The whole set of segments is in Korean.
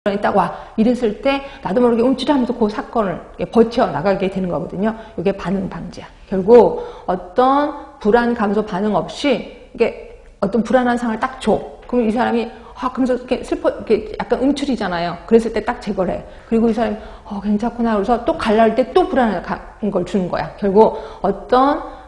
딱 와 이랬을 때 나도 모르게 움찔하면서 그 사건을 버텨나가게 되는 거거든요. 이게 반응 방지야. 결국 어떤 불안 감소 반응 없이 이게 어떤 불안한 상황을 딱 줘. 그럼 이 사람이 그러면서 이렇게 이렇게 약간 움츠리잖아요. 그랬을 때 딱 제거를 해. 그리고 이 사람이 괜찮구나. 그래서 또 갈라할 때 또 불안한 걸 주는 거야. 결국 어떤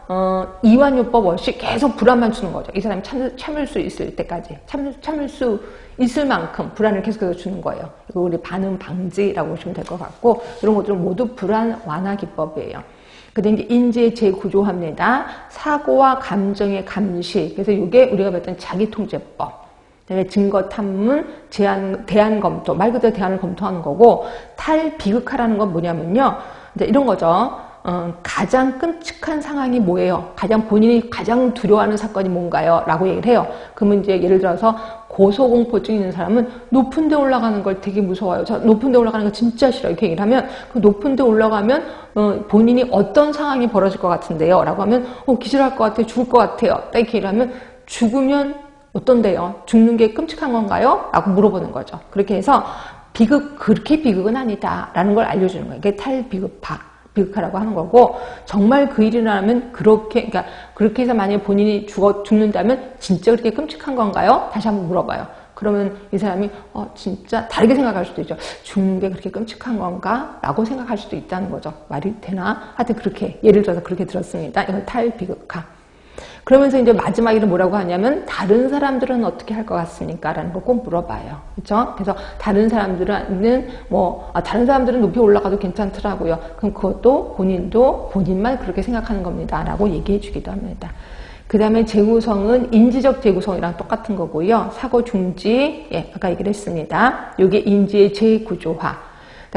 이완요법 없이 계속 불안만 주는 거죠. 이 사람이 참을 수 있을 때까지 참을 수 있을 만큼 불안을 계속해서 주는 거예요. 이거 우리 반응 방지라고 보시면 될 것 같고, 이런 것들은 모두 불안 완화 기법이에요. 그다음에 이제 인지의 재구조화입니다. 사고와 감정의 감시. 그래서 이게 우리가 봤던 자기통제법. 그다음에 증거 탐문, 대안 검토. 말 그대로 대안을 검토하는 거고, 탈비극화라는 건 뭐냐면요. 이제 이런 거죠. 가장 끔찍한 상황이 뭐예요? 본인이 가장 두려워하는 사건이 뭔가요? 라고 얘기를 해요. 그러면 이제 예를 들어서 고소공포증 있는 사람은 높은 데 올라가는 걸 되게 무서워요. 저 높은 데 올라가는 거 진짜 싫어요. 이렇게 얘기를 하면, 그 높은 데 올라가면 본인이 어떤 상황이 벌어질 것 같은데요? 라고 하면 기절할 것 같아요. 죽을 것 같아요. 이렇게 얘기를 하면, 죽으면 어떤데요? 죽는 게 끔찍한 건가요? 라고 물어보는 거죠. 그렇게 해서 그렇게 비극은 아니다 라는 걸 알려주는 거예요. 이게 비극화라고 하는 거고, 정말 그 일이 일어나면 그렇게 해서 만약에 본인이 죽는다면 진짜 그렇게 끔찍한 건가요? 다시 한번 물어봐요. 그러면 이 사람이 진짜 다르게 생각할 수도 있죠. 죽는 게 그렇게 끔찍한 건가? 라고 생각할 수도 있다는 거죠. 말이 되나? 하여튼 그렇게, 예를 들어서 그렇게 들었습니다. 이건 탈비극화. 그러면서 이제 마지막에는 뭐라고 하냐면, 다른 사람들은 어떻게 할 것 같습니까? 라는 거 꼭 물어봐요. 그렇죠? 그래서 다른 사람들은 다른 사람들은 높이 올라가도 괜찮더라고요. 그럼 그것도 본인만 그렇게 생각하는 겁니다. 라고 얘기해 주기도 합니다. 그 다음에 재구성은 인지적 재구성이랑 똑같은 거고요. 사고 중지, 아까 얘기를 했습니다. 이게 인지의 재구조화.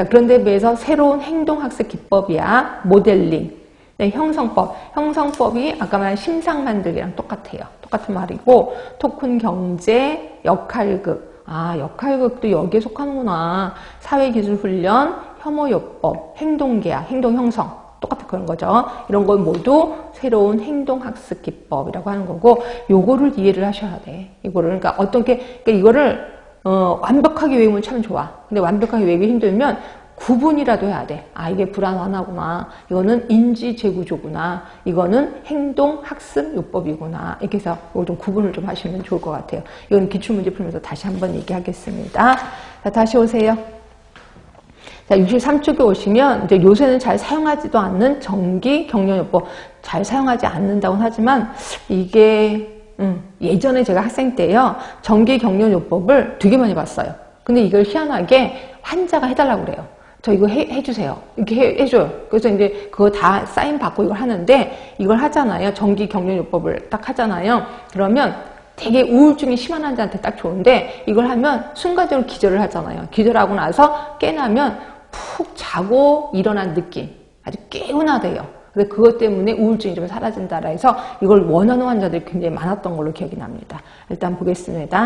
그런데 비해서 새로운 행동학습 기법이야. 모델링. 네, 형성법이 아까 말한 심상 만들기랑 똑같아요. 똑같은 말이고, 토큰 경제, 역할극. 역할극도 여기에 속하는구나. 사회기술 훈련, 혐오요법, 행동계약, 행동형성. 똑같은 그런 거죠. 이런 건 모두 새로운 행동학습 기법이라고 하는 거고, 요거를 이해를 하셔야 돼. 이거를, 이거를, 완벽하게 외우면 참 좋아. 근데 완벽하게 외우기 힘들면, 구분이라도 해야 돼. 이게 불안 완화구나. 이거는 인지 재구조구나. 이거는 행동 학습 요법이구나. 이렇게 해서 이걸 좀 구분을 좀 하시면 좋을 것 같아요. 이건 기출문제 풀면서 다시 한번 얘기하겠습니다. 자, 다시 오세요. 자, 63쪽에 오시면 이제 요새는 잘 사용하지도 않는 정기 경련요법. 잘 사용하지 않는다고는 하지만 이게 예전에 제가 학생 때요. 정기 경련요법을 되게 많이 봤어요. 근데 이걸 희한하게 환자가 해달라고 그래요. 저 이거 해주세요. 이렇게 해줘요. 그래서 이제 그거 다 사인 받고 이걸 하는데, 이걸 하잖아요. 정기 경련요법을 딱 하잖아요. 그러면 되게 우울증이 심한 환자한테 딱 좋은데, 이걸 하면 순간적으로 기절을 하잖아요. 기절하고 나서 깨나면 푹 자고 일어난 느낌. 아주 개운하대요. 근데 그것 때문에 우울증이 좀 사라진다라 해서 이걸 원하는 환자들이 굉장히 많았던 걸로 기억이 납니다. 일단 보겠습니다.